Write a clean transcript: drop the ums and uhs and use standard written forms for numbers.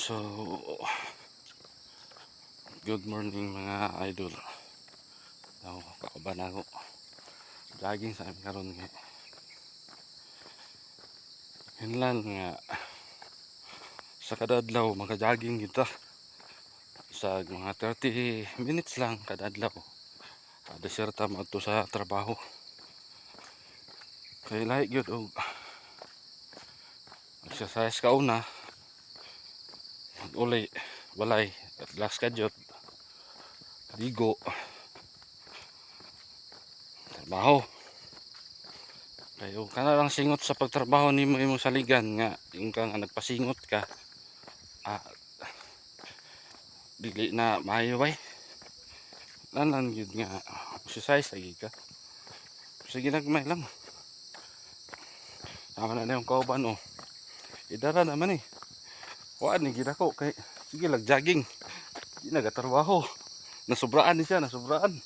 So, good morning mga idol. Ako, kauban ako. Jogging sa amin karon nga. Yun lang nga. Sa kada adlaw, maka-jogging kita. Sa mga 30 minutes lang kada adlaw. Kada serta mo to sa trabaho. Kaya like yun o. Exercise ka una. Uli, walay. Relax ka dyan. Ligo. Trabaho. Kayo ka na lang singot sa pagtrabaho ni mo imong saligan nga yung ka nga nagpasingot ka. Dili na maayo bay. Nanan yun nga exercise lagi ka. Sige nagmay lang. Tama na yung kauban o. Idara naman eh. Waan ni gina ko kay sige lag jogging. Di nagatrabaho. Nasubraan ni siya, nasubraan.